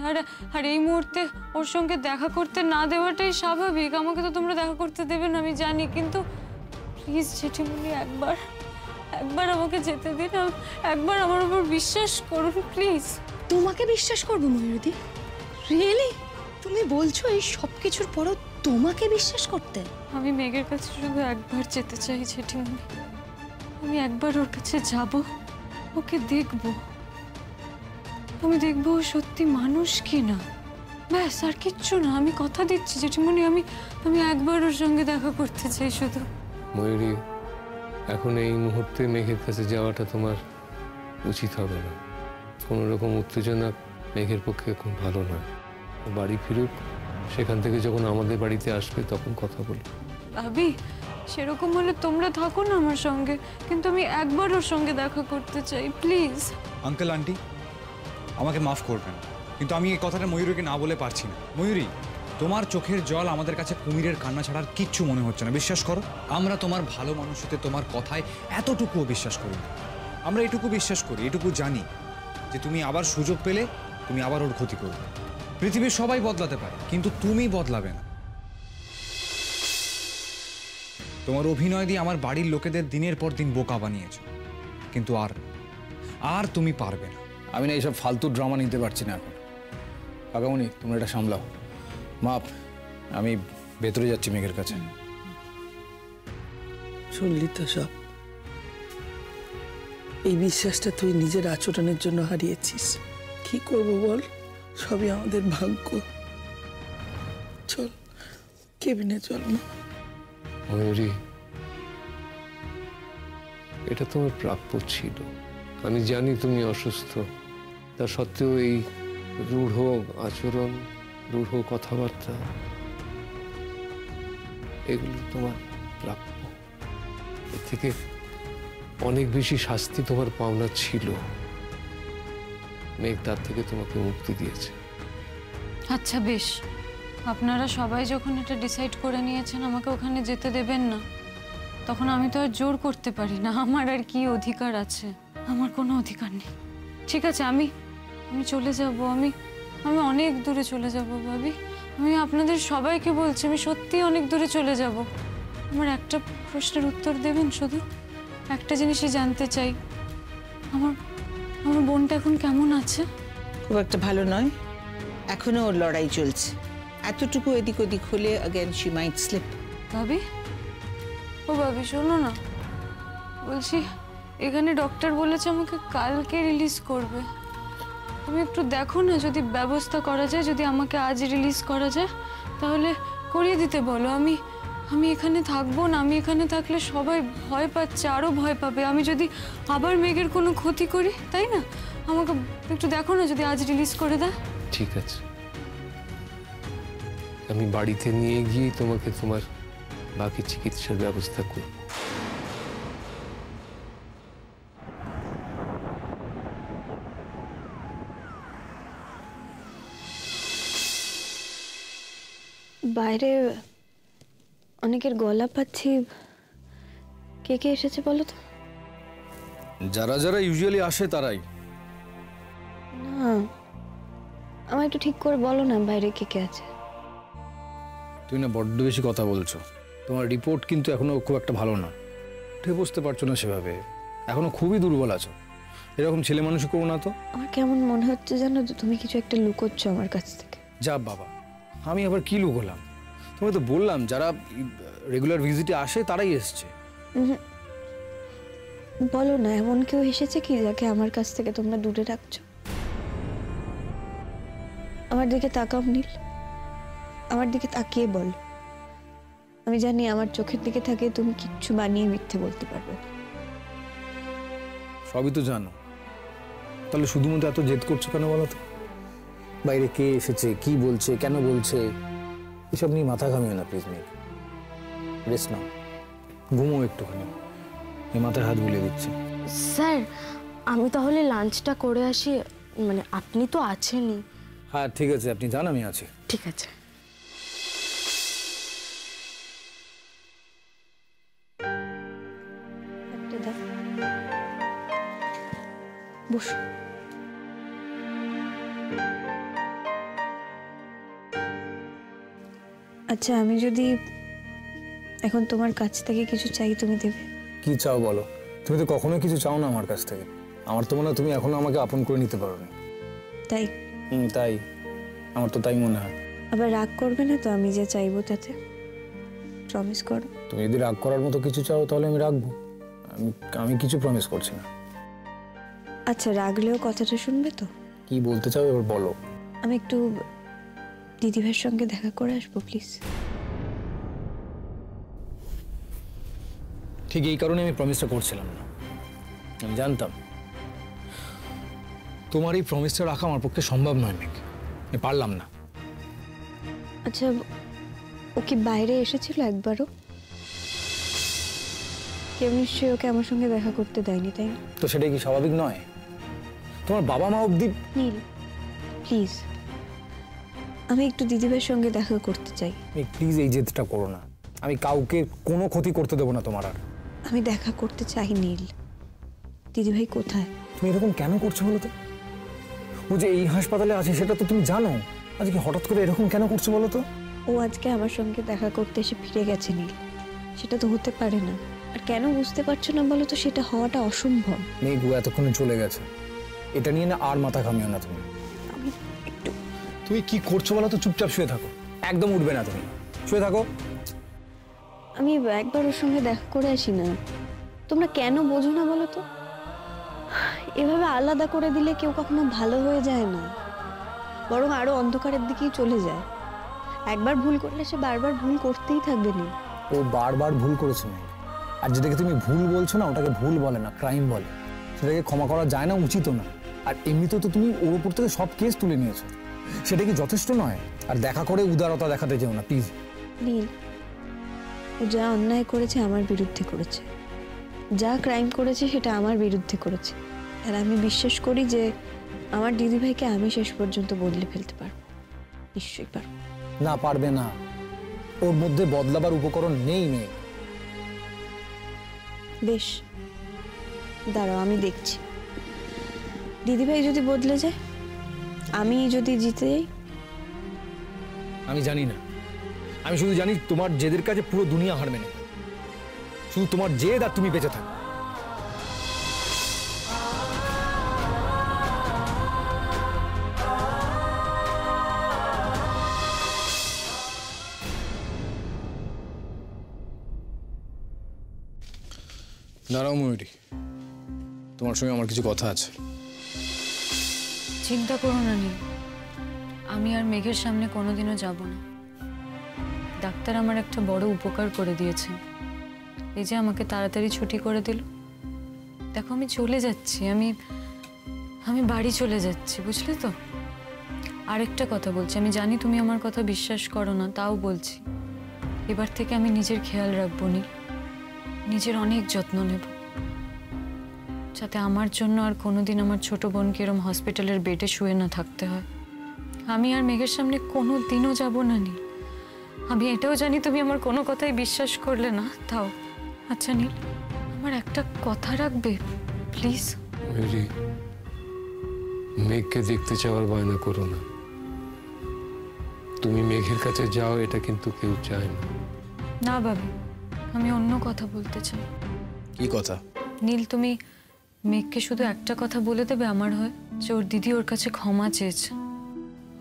Speaker 4: আর এই মুহূর্তে ওর সঙ্গে দেখা করতে না দেওয়াটাই স্বাভাবিক। আমাকে তো তোমরা দেখা করতে দেবে না আমি জানি, কিন্তু প্লিজ জেঠিমণি, একবার আমাকে যেতে দিন, একবার আমার উপর বিশ্বাস করুন প্লিজ।
Speaker 7: তোমাকে বিশ্বাস করবো ময়ূরীদি? রিয়েলি? তুমি বলছো এই সব কিছুর পরও তোমাকে বিশ্বাস করতে?
Speaker 4: আমি মেঘের কাছে শুধু একবার যেতে চাই জেঠিমণি, আমি একবার ওর কাছে যাব, ওকে দেখব, আমি দেখবো ও সত্যি মানুষ কি না, ব্যাস, আর কিচ্ছু না। আমি কথা দিচ্ছি জেঠিমণি, আমি একবার ওর সঙ্গে দেখা করতে চাই শুধু।
Speaker 2: ময়ূরী, এখন এই মুহূর্তে মেঘের কাছে যাওয়াটা তোমার উচিত হবে না। কোনো রকম উত্তেজনা মেঘের পক্ষে এখন ভালো নয়। বাড়ি ফিরুক, সেখান থেকে যখন আমাদের বাড়িতে আসবে তখন কথা বলবো।
Speaker 4: ভাবি, সেরকম হলে তোমরা থাকো না আমার সঙ্গে, কিন্তু আমি একবার ওর সঙ্গে দেখা করতে চাই প্লিজ।
Speaker 13: আঙ্কেল আন্টি, আমাকে মাফ করবেন, কিন্তু আমি এই কথাটা ময়ূরীকে না বলে পারছি না। ময়ূরী, তোমার চোখের জল আমাদের কাছে কুমিরের কান্না ছাড়া আর কিচ্ছু মনে হচ্ছে না, বিশ্বাস করো। আমরা তোমার ভালো মানুষ হতে তোমার কথায় এতটুকুও বিশ্বাস করি না। আমরা এটুকু বিশ্বাস করি, এটুকু জানি যে তুমি আবার সুযোগ পেলে তুমি আবার ওর ক্ষতি করবে। পৃথিবীর সবাই বদলাতে পারে, কিন্তু তুমি বদলাবে না। তোমার অভিনয় দিয়ে আমার বাড়ির লোকেদের দিনের পর দিন বোকা বানিয়েছ, কিন্তু আর তুমি পারবে না।
Speaker 12: আমি না এইসব ফালতু ড্রামা নিতে পারছি না এখন। কাকামণি, তোমরা এটা সামলাও। মাপ, আমি ভেতরে যাচ্ছি মেঘের কাছে।
Speaker 3: শুনলি তো সব? এই বিশ্বাসটা তুই নিজের আচরণের জন্য হারিয়েছিস। কি করব বল, সবই আমাদের ভাগ্য। চল কেবিনে চল।
Speaker 2: ময়ূরী, এটা তোমার প্রাপ্য ছিল। আমি জানি তুমি অসুস্থ, তা সত্ত্বেও এই রূঢ় আচরণ, রূঢ় কথাবার্তা, এগুলো তোমার প্রাপ্য। এর থেকে অনেক বেশি শাস্তি তোমার পাওনা ছিল। মেঘ তার থেকে তোমাকে মুক্তি দিয়েছে।
Speaker 4: আচ্ছা বেশ, আপনারা সবাই যখন এটা ডিসাইড করে নিয়েছেন আমাকে ওখানে যেতে দেবেন না, তখন আমি তো আর জোর করতে পারি না। আমার আর কি অধিকার আছে? আমার কোনো অধিকার নেই। ঠিক আছে, আমি চলে যাব। আমি অনেক দূরে চলে যাব ভাবি। আমি আপনাদের সবাইকে বলছি, আমি সত্যি অনেক দূরে চলে যাব। আমার একটা প্রশ্নের উত্তর দেবেন? শুধু একটা জিনিসই জানতে চাই, আমার বোনটা এখন কেমন আছে?
Speaker 10: খুব একটা ভালো নয়, এখনো ওর লড়াই চলছে। এতটুকু এদিক ওদিক হলে अगेन she might slip।
Speaker 4: ভাবি, ও ভাবি শোনো না, বলছি এখানে ডক্টর বলেছে আমাকে কালকে রিলিজ করবে। তুমি একটু দেখো না যদি ব্যবস্থা করা যায়, যদি আমাকে আজ রিলিজ করা যায় তাহলে করিয়ে দিতে বলো। আমি এখানে থাকবো না। আমি এখানে থাকলে সবাই ভয় পাচ্ছে, আরো ভয় পাবে। আমি যদি আবার মেঘের কোনো ক্ষতি করি, তাই না? আমাকে একটু দেখো না যদি আজ রিলিজ করে দেয়।
Speaker 2: ঠিক আছে, আমি বাড়িতে নিয়ে গিয়ে তোমাকে তোমার বাকি চিকিৎসার ব্যবস্থা করব।
Speaker 14: বাইরে অনেকের গলা পাচ্ছি, কে কে এসেছে বলো তো?
Speaker 12: যারা যারা ইউজুয়ালি আসে তারাই।
Speaker 14: না, আমার একটু ঠিক করে বলো না বাইরে কে কে আছে।
Speaker 12: তুই না বড্ড বেশি কথা বলছো। তোমার রিপোর্ট কিন্তু এখনো খুব একটা ভালো না, উঠে বসতে পারছো না সেভাবে, এখনো খুবই দুর্বল আছো। এরকম ছেলে মানুষ করো না তো।
Speaker 14: আমার কেমন মনে হচ্ছে জানো তো, তুমি কিছু একটা লুকোচ্ছ আমার কাছ থেকে।
Speaker 12: যা বাবা, আমি আবার কি লুকোলাম? তোমায় তো বললাম যারা রেগুলার ভিজিটে আসে তারাই এসছে।
Speaker 14: বলো না, এমন কেউ এসেছে কি যাকে আমার কাছ থেকে তোমরা দূরে রাখছো? আমার দিকে তাকাও নীল, আমার দিকে তাকিয়ে বল। আমি জানি আমার চোখের দিকে তাকিয়ে তুমি কিচ্ছু বানিয়ে মিথ্যে বলতে পারবে।
Speaker 12: সবই তো জানো, তাহলে শুধুমাত্র এত জেদ করছো কেন বলো তো? বাইরে কে এসেছে, কি বলছে, কেন বলছে, এসব নিয়ে মাথা ঘামিও না প্লিজ। মেঘ, রেস্ট নাও, ঘুমো একটুখানি। এই মাথায় হাত বুলিয়ে দিচ্ছি।
Speaker 14: স্যার, আমি তাহলে লাঞ্চটা করে আসি, মানে আপনি তো আছেনই।
Speaker 12: হ্যাঁ ঠিক আছে, আপনি যান, আমি আছি।
Speaker 14: ঠিক আছে। বসো। আচ্ছা, আমি যদি এখন তোমার কাছ থেকে কিছু চাই, তুমি দেবে?
Speaker 12: কি চাও বলো? তুমি তো কখনোই কিছু চাও না আমার কাছ থেকে। আমার তো মনে হয় তুমি এখনো আমাকে আপন করে নিতে পারোনি।
Speaker 14: তাই?
Speaker 12: তাই, আমার তো তাই মনে হয়।
Speaker 14: আবার রাগ করবে না তো আমি যা চাইবো তাতে? প্রমিস করো।
Speaker 12: তুমি যদি রাগ করার মতো কিছু চাও তাহলে আমি রাখবো। আমি কিছু প্রমিস করছি না।
Speaker 14: আচ্ছা, রাগলেও কথাটা শুনবে তো?
Speaker 12: কি বলতে চাও এবার বলো।
Speaker 14: আমি একটু দিদিভাইয়ের সঙ্গে দেখা করে আসবো প্লিজ।
Speaker 12: ঠিক এই কারণে আমি প্রমিসটা করছিলাম না। আমি জানতাম তোমার এই প্রমিসটা রাখা আমার পক্ষে সম্ভব নয় মেঘ, আমি পারলাম না।
Speaker 14: আচ্ছা, ও কি বাইরে এসেছিল একবারও? কেউ নিশ্চয়ই ওকে আমার সঙ্গে দেখা করতে দেয়নি, তাই না?
Speaker 12: তো সেটাই কি স্বাভাবিক নয়? তোমার বাবা মা অবধি।
Speaker 14: নীল প্লিজ, আমি একটু দিদিভাইয়ের সঙ্গে দেখা করতে চাই।
Speaker 12: প্লিজ এই জেদটা করো না। আমি কাউকে কোনো ক্ষতি করতে দেবো না তোমার। আর
Speaker 14: আমি দেখা করতে চাই নীল। দিদিভাই কোথায়?
Speaker 12: তুমি এরকম কেন করছো বলো তো? ও যে এই হাসপাতালে আছে সেটা তো তুমি জানো, আজকে হঠাৎ করে এরকম কেন করছো বলো তো?
Speaker 14: ও আজকে আমার সঙ্গে দেখা করতে এসে ফিরে গেছে নীল, সেটা তো হতে পারে না। আর কেন বুঝতে পারছো না বলো তো? সেটা হওয়াটা অসম্ভব।
Speaker 12: মেঘ এতক্ষণে চলে গেছে, এটা নিয়ে না আর মাথা ঘামিও না তুমি। তুমি কি করছো বলো তো? চুপচাপ শুয়ে থাকো, একদম উঠবে না, তুমি শুয়ে থাকো।
Speaker 14: আমি একবার ওর সঙ্গে দেখা করে আসি না? তোমরা কেন বোঝো না বলো তো? এভাবে আলাদা করে দিলে কেউ কখনো ভালো হয়ে যায় না, বরং আরো অন্ধকারের দিকেই চলে যায়। একবার ভুল করলে সে বারবার ভুল করতেই থাকবে না।
Speaker 12: ও বারবার ভুল করেছে মেঘ, আর যেটাকে তুমি ভুল বলছো না, ওটাকে ভুল বলে না, ক্রাইম বলে। সেটাকে ক্ষমা করা যায় না, উচিত না। আর এমনিতেও তো তুমি ওর উপর থেকে সব কেস তুলে নিয়েছো, সেটা কি যথেষ্ট নয়? আর দেখা করে উদারতা দেখাতে যেও না প্লিজ।
Speaker 14: নীল, ও যা অন্যায় করেছে আমার বিরুদ্ধে করেছে, যা ক্রাইম করেছে সেটা আমার বিরুদ্ধে করেছে। আর আমি বিশ্বাস করি যে আমার দিদিভাইকে আমি শেষ পর্যন্ত বদলে ফেলতে পারবো। নিশ্চয়ই পারবো।
Speaker 12: না, পারবে না। ওর মধ্যে বদলাবার উপকরণ নেই মেঘ।
Speaker 14: বেশ, দাঁড়াও আমি দেখছি। দিদিভাই যদি বদলে যায়, আমি যদি জিতে যাই?
Speaker 12: আমি জানি না, আমি শুধু জানি তোমার জেদের কাছে পুরো দুনিয়া হার মেনে। শুধু তোমার জেদ আর তুমি বেঁচে থাকো।
Speaker 1: দাঁড়াও ময়ূরী, তোমার সঙ্গে আমার কিছু কথা আছে।
Speaker 4: চিন্তা করো না নীল, আমি আর মেঘের সামনে কোনোদিনও যাব না। ডাক্তার আমার একটা বড় উপকার করে দিয়েছে, এই যে আমাকে তাড়াতাড়ি ছুটি করে দিল। দেখো আমি চলে যাচ্ছি, আমি বাড়ি চলে যাচ্ছি, বুঝলে তো? আরেকটা কথা বলছি, আমি জানি তুমি আমার কথা বিশ্বাস করো না, তাও বলছি, এবার থেকে আমি নিজের খেয়াল রাখবো নীল, নিজের অনেক যত্ন নেব, যাতে আমার জন্য আর কোনোদিন আমার ছোট বোনকে এরম হসপিটালের বেডে শুয়ে না থাকতে হয়। আমি আর মেঘের সামনে কোনো দিনও যাব না নীল। আমি এটাও জানি তুমি আমার কোনো কথাই বিশ্বাস করলে না, তাও আচ্ছা নীল, আমার একটা কথা রাখবে প্লিজ?
Speaker 2: মেরি, মেঘকে দেখতে চাওয়ার বায়না করো না। তুমি মেঘের কাছে যাও, এটা কিন্তু কেউ চায় না।
Speaker 4: না ভাবি, আমি অন্য কথা বলতে চাই।
Speaker 1: কি কথা?
Speaker 4: নীল, তুমি মেঘকে শুধু একটা কথা বলে দেবে আমার হয়ে, যে ওর দিদি ওর কাছে ক্ষমা চেয়েছে।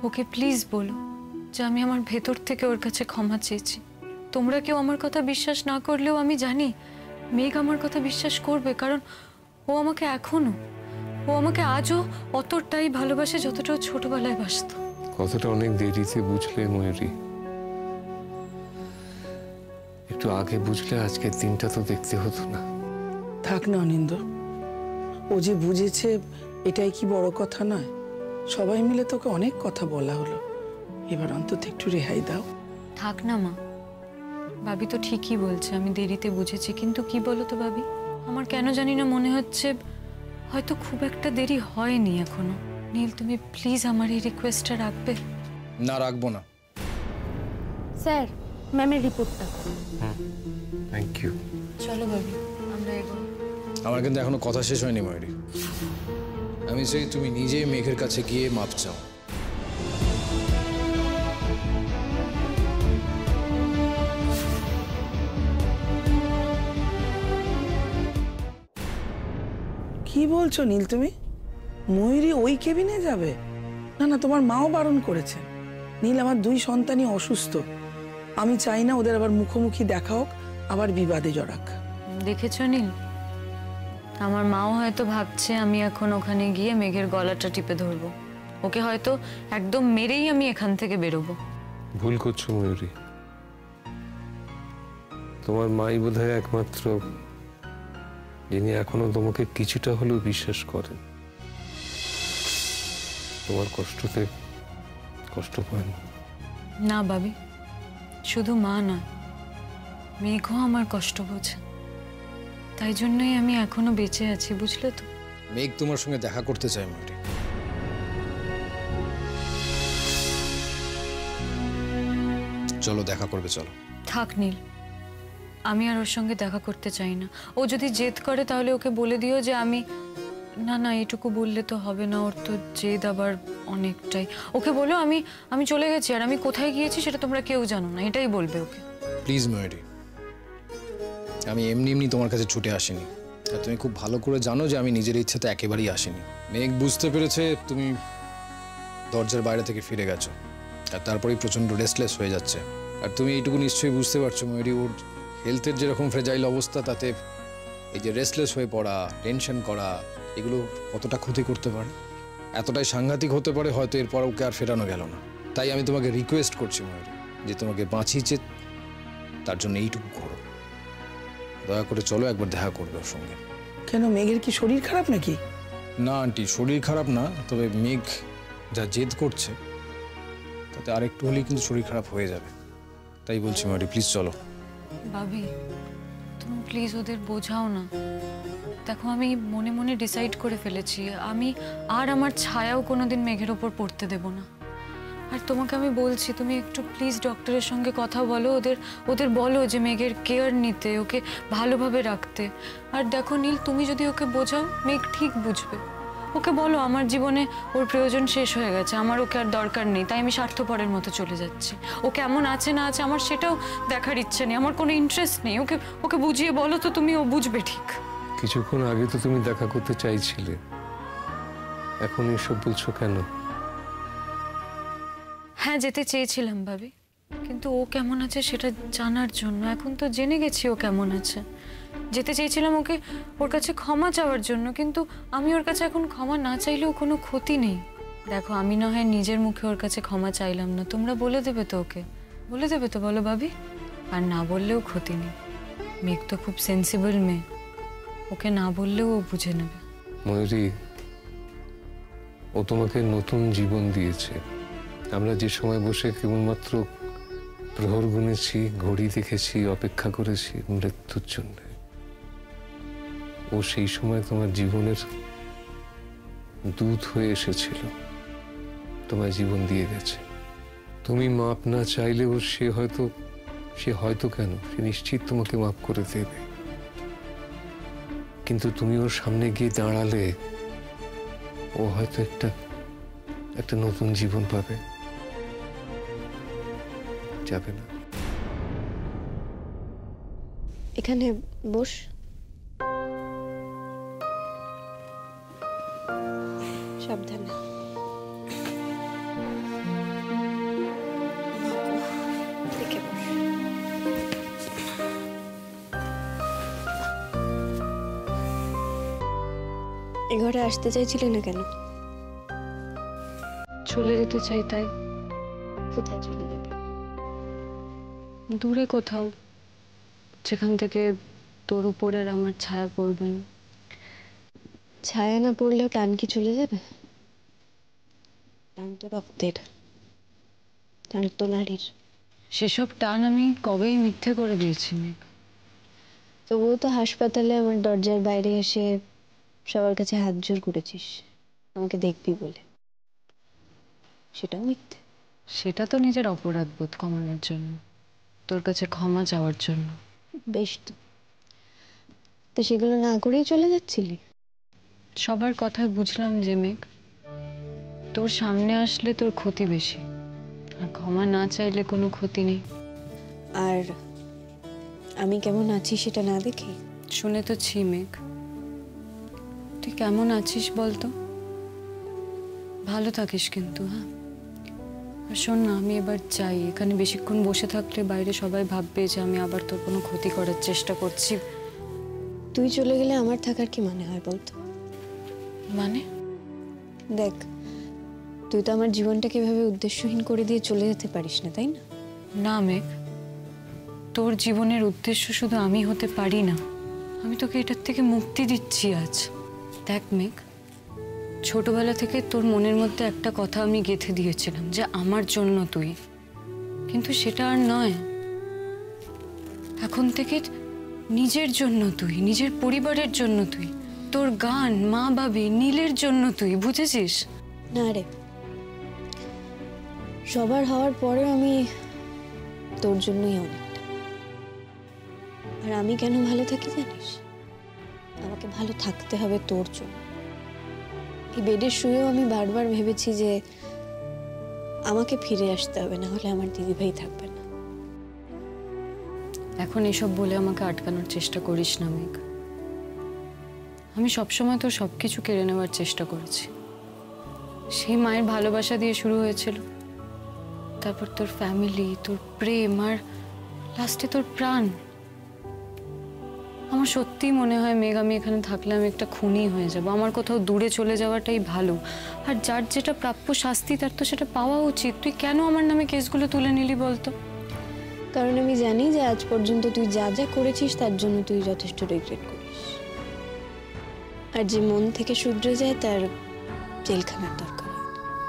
Speaker 4: ওকে প্লিজ বলো যে আমি আমার ভেতর থেকে ওর কাছে ক্ষমা চেয়েছি। তোমরা কেউ আমার কথা বিশ্বাস না করলেও আমি জানি মেঘ আমার কথা বিশ্বাস করবে, কারণ ও আমাকে আজও অতটাই ভালোবাসে যতটা ও ছোটবেলায় বাসতো।
Speaker 2: কথাটা অনেক দেরিতে বুঝলে ময়ূরী, একটু আগে বুঝলে আজকের দিনটা তো দেখতে হতো না।
Speaker 3: থাক না অনিন্দ, ও যে বুঝেছে এটাই কি বড় কথা নয়? সবাই মিলে তোকে অনেক কথা বলা হলো, এবার অন্তত একটু রেহাই দাও।
Speaker 4: থাক না মা, ভাবি তো ঠিকই বলছে, আমি দেরিতে বুঝেছি, কিন্তু কি বলো তো ভাবি, আমার কেন জানি না মনে হচ্ছে হয়তো খুব একটা দেরি হয়নি এখনো। নীল, তুমি প্লিজ আমার এই রিকোয়েস্টটা রাখবে?
Speaker 1: না, রাখবো না।
Speaker 8: স্যার, ম্যামের রিপোর্টটা।
Speaker 2: Thank you.
Speaker 4: চলো ভাবি, আমরা এগোই।
Speaker 1: আমার কিন্তু এখনো কথা শেষ হয়নি ময়ূরী। আমি চাই তুমি নিজেই মেঘের কাছে গিয়ে মাপ চাও।
Speaker 3: কি বলছো নীল তুমি? ময়ূরী ওই কেবিনে যাবে? না না, তোমার মাও বারণ করেছেন। নীল, আমার দুই সন্তানই অসুস্থ, আমি চাই না ওদের আবার মুখোমুখি দেখা হোক, আবার বিবাদে জড়াক।
Speaker 4: দেখেছো নীল, আমার মাও হয়তো ভাবছে আমি এখন ওখানে গিয়ে মেঘের গলাটা টিপে ধরবো, ওকে হয়তো একদম মেরেই আমি এখান থেকে বেরোবো।
Speaker 2: ভুল করছো ময়ূরী, তোমার মাই বোধহয় একমাত্র যিনি এখনো তোমাকে কিছুটা হলেও বিশ্বাস করেন, তোমার কষ্টতে কষ্ট পান।
Speaker 4: না ভাবি, শুধু মা নয়, মেঘও আমার কষ্ট বোঝে, তাই জন্যই আমি এখনো বেঁচে আছি, বুঝলে তো?
Speaker 1: মেঘ তোমার সঙ্গে দেখা করতে চায় ময়ূরী। চলো দেখা করবে, চলো।
Speaker 4: থাক নীল, আমি আর ওর সঙ্গে দেখা করতে চাই না। ও যদি জেদ করে তাহলে ওকে বলে দিও যে আমি না না, এটুকু বললে তো হবে না, ওর তো জেদ আবার অনেকটাই। ওকে বলো আমি চলে গেছি, আর আমি কোথায় গিয়েছি সেটা তোমরা কেউ জানো না, এটাই বলবে ওকে।
Speaker 1: প্লিজ ময়ূরী, আমি এমনি এমনি তোমার কাছে ছুটে আসিনি, আর তুমি খুব ভালো করে জানো যে আমি নিজের ইচ্ছাতে একেবারেই আসিনি। মেঘ বুঝতে পেরেছে তুমি দরজার বাইরে থেকে ফিরে গেছো, আর তারপরেই প্রচণ্ড রেস্টলেস হয়ে যাচ্ছে। আর তুমি এইটুকু নিশ্চয়ই বুঝতে পারছো ময়ূরী, ওর হেলথের যেরকম ফ্রেজাইল অবস্থা, তাতে এই যে রেস্টলেস হয়ে পড়া, টেনশন করা, এগুলো কতটা ক্ষতি করতে পারে, এতটাই সাংঘাতিক হতে পারে, হয়তো এরপর ওকে আর ফেরানো গেল না। তাই আমি তোমাকে রিকোয়েস্ট করছি ময়ূরী, যে তোমাকে বাঁচিয়েছে তার জন্য এইটুকু করো, দয়া করে চলো একবার দেখা করবে ওর সঙ্গে।
Speaker 3: কেন, মেঘের কি শরীর খারাপ নাকি?
Speaker 1: না আন্টি, শরীর খারাপ না, তবে মেঘ যা জেদ করছে তাতে আরেকটু হলেই কিন্তু শরীর খারাপ হয়ে যাবে, তাই বলছি ময়ূরী প্লিজ চলো।
Speaker 4: ভাবি, তুমি প্লিজ ওদের বোঝাও না। দেখো, আমি মনে মনে ডিসাইড করে ফেলেছি, আমি আর আমার ছায়াও কোনোদিন মেঘের ওপর পড়তে দেব না। আর তোমাকে আমি বলছি, তুমি একটু প্লিজ ডক্টরের সঙ্গে কথা বলো, ওদের বলো যে মেঘের কেয়ার নিতে, ওকে ভালোভাবে রাখতে। আর দেখো নীল, তুমি যদি ওকে বোঝাও, মেঘ ঠিক বুঝবে। ওকে বলো আমার জীবনে ওর প্রয়োজন শেষ হয়ে গেছে, আমার ওকে আর দরকার নেই, তাই আমি স্বার্থপরের মতো চলে যাচ্ছি। ও কেমন আছে না আছে আমার সেটাও দেখার ইচ্ছে নেই, আমার কোনো ইন্টারেস্ট নেই। ওকে বুঝিয়ে বলো তো তুমি, ও বুঝবে ঠিক।
Speaker 2: কিছুক্ষণ আগে তো তুমি দেখা করতে চাইছিলে, এখন এসব বলছো কেন?
Speaker 4: হ্যাঁ, যেতে চেয়েছিলাম ভাবি, কিন্তু ও কেমন আছে সেটা জানার জন্য। এখন তো জেনে গেছি ও কেমন আছে। যেতে চেয়েছিলাম ওর কাছে ক্ষমা চাওয়ার জন্য, কিন্তু আমি ওর কাছে এখন ক্ষমা না চাইলেও কোনো ক্ষতি নেই। দেখো, আমি না হয় নিজের মুখে ওর কাছে ক্ষমা চাইলাম না, তোমরা বলে দেবে তো ওকে, বলে দেবে তো বলো ভাবি? আর না বললেও ক্ষতি নেই, মেঘ তো খুব সেন্সিবল মেয়ে, ওকে না বললেও ও বুঝে নেবে।
Speaker 2: ময়ূরী, ও তোমাকে নতুন জীবন দিয়েছে। আমরা যে সময় বসে কেবলমাত্র প্রহর গুনেছি, ঘড়ি দেখেছি, অপেক্ষা করেছি মৃত্যুর জন্য, ও সেই সময় তোমার জীবনের দূত হয়ে এসেছিল, তোমার জীবন দিয়ে গেছে। তুমি মাপ না চাইলেও সে হয়তো কেন, সে নিশ্চিত তোমাকে মাপ করে দেবে। কিন্তু তুমি ওর সামনে গিয়ে দাঁড়ালে ও হয়তো একটা নতুন জীবন পাবে। যাবে না?
Speaker 14: এখানে বস। সাবধানে। দেখে বস। এ ঘরে আসতে চাইছিলে না কেন?
Speaker 4: চলে যেতে চাই তাই।
Speaker 14: কোথায় চলে যাবে?
Speaker 4: দূরে কোথাও, যেখান থেকে তোর উপর আর আমার ছায়া পড়বে না।
Speaker 14: ছায়া না পড়লেও টান কি চলে যাবে? টান তো রক্তের, টান তো নারীর।
Speaker 4: সেসব টান আমি কবেই মিথ্যে করে দিয়েছি মেঘ।
Speaker 14: তবুও তো হাসপাতালে আমার দরজার বাইরে এসে সবার কাছে হাত জোর করেছিস আমাকে দেখবি বলে, সেটাও মিথ্যে।
Speaker 4: সেটা তো নিজের অপরাধ বোধ কমানোর জন্য, তোর কাছে ক্ষমা চাওয়ার জন্য।
Speaker 14: বেশ, তো সেগুলো না করেই চলে যাচ্ছিলি?
Speaker 4: সবার কথা বুঝলাম যে মেঘ, তোর সামনে আসলে তোর ক্ষতি বেশি, আর ক্ষমা না চাইলে কোনো ক্ষতি নেই।
Speaker 14: আর আমি কেমন আছি সেটা না দেখে?
Speaker 4: শুনে তো ছি মেঘ, তুই কেমন আছিস বলতো? ভালো থাকিস কিন্তু। হ্যাঁ, আর শোন না, আমি এবার যাই। এখানে বেশিক্ষণ বসে থাকলে বাইরে সবাই ভাববে যে আমি আবার তোর কোনো ক্ষতি করার চেষ্টা করছি।
Speaker 14: তুই চলে গেলে আমার থাকার কি মানে হয় বলতো?
Speaker 4: মানে?
Speaker 14: দেখ, তুই তো আমার জীবনটাকে এভাবে উদ্দেশ্যহীন করে দিয়ে চলে যেতে পারিস না, তাই না?
Speaker 4: না মেঘ, তোর জীবনের উদ্দেশ্য শুধু আমি হতে পারি না, আমি তোকে এটার থেকে মুক্তি দিচ্ছি আজ। দেখ মেঘ, ছোটবেলা থেকে তোর মনের মধ্যে একটা কথা আমি গেঁথে দিয়েছিলাম যে আমার জন্য তুই, কিন্তু সেটা আর নয়। এখন থেকে নিজের জন্য তুই, নিজের পরিবারের জন্য তুই, তোর গান, মা বাবি, নীলের জন্য তুই, বুঝেছিস?
Speaker 14: না রে, সবার হওয়ার পরেও আমি তোর জন্যই অনেকটা। আর আমি কেন ভালো থাকি জানিস? আমাকে ভালো থাকতে হবে তোর জন্য। এই বেডে শুয়েও আমি বারবার ভেবেছি যে আমাকে ফিরে আসতে হবে, না হলে আমার দিদিভাই থাকবে না।
Speaker 4: এখন এসব বলে আমাকে আটকানোর চেষ্টা করিস না মেঘ। আমি সবসময় তো সবকিছু কেড়ে নেওয়ার চেষ্টা করেছি। সেই মায়ের ভালোবাসা দিয়ে শুরু হয়েছিল, তারপর তোর ফ্যামিলি, তোর প্রেম, আর লাস্টে তোর প্রাণ। আমার সত্যিই মনে হয় মেঘ, আমি এখানে থাকলে আমি একটা খুনি হয়ে যাব। আমার কোথাও দূরে চলে যাওয়াটাই ভালো। আর যার যেটা প্রাপ্য শাস্তি, তার তো সেটা পাওয়া উচিত। তুই কেন আমার নামে কেসগুলো তুলে নিলি বলতো?
Speaker 14: কারণ আমি জানি যে আজ পর্যন্ত তুই যা যা করেছিস তার জন্য তুই যথেষ্ট রিগ্রেট করিস। আর যে মন থেকে শুধরে যায় তার জেলখানার দরকার।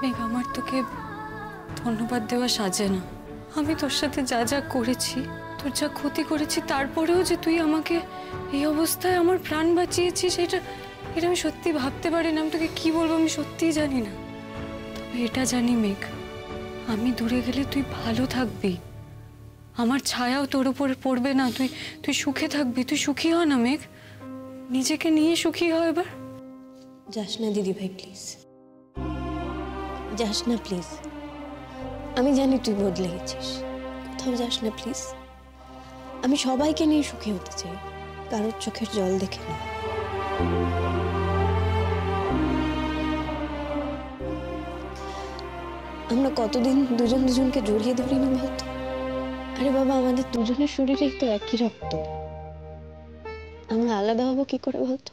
Speaker 4: মেঘ, আমার তোকে ধন্যবাদ দেওয়া সাজে না। আমি তোর সাথে যা যা করেছি, তোর যা ক্ষতি করেছি, তারপরেও যে তুই আমাকে এই অবস্থায় আমার প্রাণ বাঁচিয়েছিস, এটা আমি সত্যি ভাবতে পারি না। আমি তোকে কি বলবো আমি সত্যিই জানি না। তবে এটা জানি মেঘ, আমি দূরে গেলে তুই ভালো থাকবি, আমার ছায়াও তোর উপরে পড়বে না, তুই তুই সুখে থাকবি। তুই সুখী হ না মেঘ, নিজেকে নিয়ে সুখী হ এবার।
Speaker 14: যাস না দিদি ভাই, প্লিজ যাস না প্লিজ। আমি জানি তুই বদলে গেছিস, কোথাও যাস না প্লিজ। আমি সবাইকে নিয়ে সুখী হতে চাই, কারোর চোখের জল দেখে না। আমরা কতদিন দুজন দুজনকে জড়িয়ে ধরি না বলতো? আরে বাবা, আমাদের দুজনের শরীরে তো একই রক্ত, আমরা আলাদা হবো কি করে বলতো?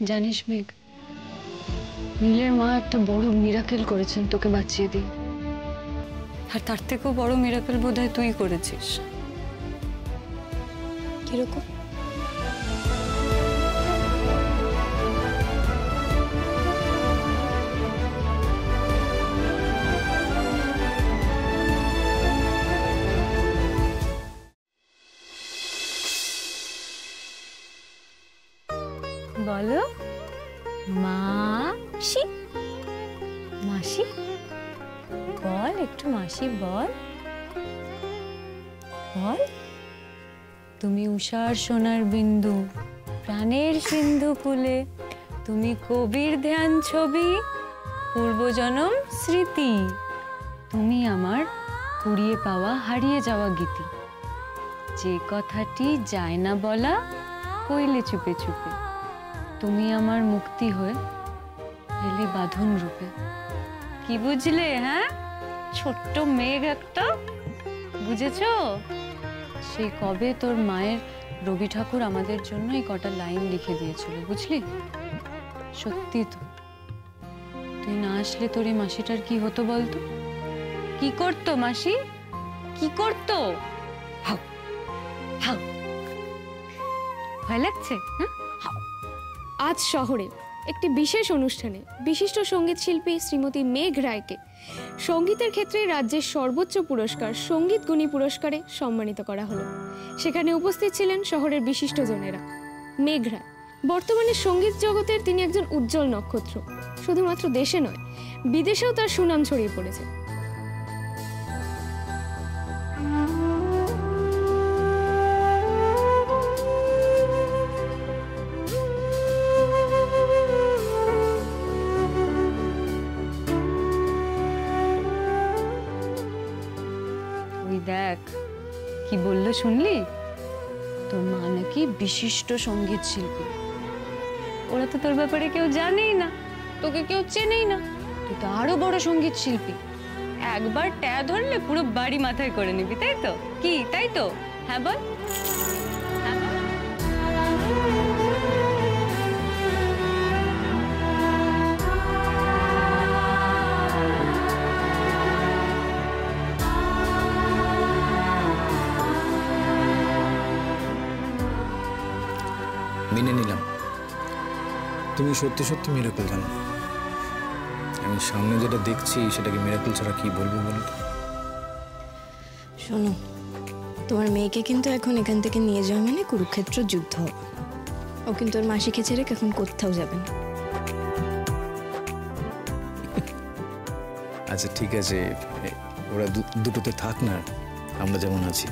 Speaker 4: জানিস মেঘ, নীলের মা একটা বড় মিরাকেল করেছেন তোকে বাঁচিয়ে দিয়ে, আর তার থেকেও বড় মিরাকেল বোধহয় তুই করেছিস।
Speaker 14: কিরকম?
Speaker 7: বলো মাসি, মাসি বল একটু, মাসি বল বল। তুমি উষার সোনার বিন্দু, প্রাণের সিন্ধু কুলে, তুমি কবির ধ্যান ছবি, পূর্বজনম স্মৃতি, তুমি আমার কুড়িয়ে পাওয়া হারিয়ে যাওয়া গীতি, যে কথাটি যায় না বলা কইলে চুপে চুপে, তুমি আমার মুক্তি হয়ে এলে বাঁধন রূপে। কি বুঝলে? হ্যাঁ, ছোট্ট মেঘ একটা, বুঝেছো? সেই কবে তোর মায়ের রবি ঠাকুর আমাদের জন্য এই কটা লাইন লিখে দিয়েছিল, বুঝলি? সত্যি তো, তুই না আসলে তোর এই মাসিটার কি হতো বলতো? কি করতো মাসি, কি করতো? হাউ হাউ, ভয় লাগছে?
Speaker 15: আজ শহরে একটি বিশেষ অনুষ্ঠানে বিশিষ্ট সঙ্গীত শিল্পী শ্রীমতী মেঘ রায়কে সঙ্গীতের ক্ষেত্রে রাজ্যের সর্বোচ্চ পুরস্কার সঙ্গীত গুণী পুরস্কারে সম্মানিত করা হলো। সেখানে উপস্থিত ছিলেন শহরের বিশিষ্টজনেরা। মেঘ রায় বর্তমানে সঙ্গীত জগতের তিনি একজন উজ্জ্বল নক্ষত্র, শুধুমাত্র দেশে নয় বিদেশেও তার সুনাম ছড়িয়ে পড়েছে।
Speaker 4: দেখ কি বললো শুনলি? তোর মা নাকি বিশিষ্ট সঙ্গীত শিল্পী। ওরা তো তোর ব্যাপারে কেউ জানেই না, তোকে কেউ চেনেই না, তুই তো আরো বড় সঙ্গীত শিল্পী। একবার ট্যা ধরলে পুরো বাড়ি মাথায় করে নিবি, তাই তো? কি তাই তো? হ্যাঁ বল, হ্যাঁ বল।
Speaker 12: মেনে নিলাম তুমি সত্যি সত্যি মিরাকল জানো। আমি সামনে যেটা দেখছি সেটাকে মিরাকল ছাড়া কি বলবো বলো তো?
Speaker 14: শোনো, তোমার মেয়েকে কিন্তু এখন এখান থেকে নিয়ে যাওয়া মানে কুরুক্ষেত্র যুদ্ধ। ও কিন্তু ওর মাসিকে ছেড়ে এখন কোথাও যাবে না।
Speaker 12: আচ্ছা ঠিক আছে, ওরা দুটোতে থাক না, আমরা যেমন আছি।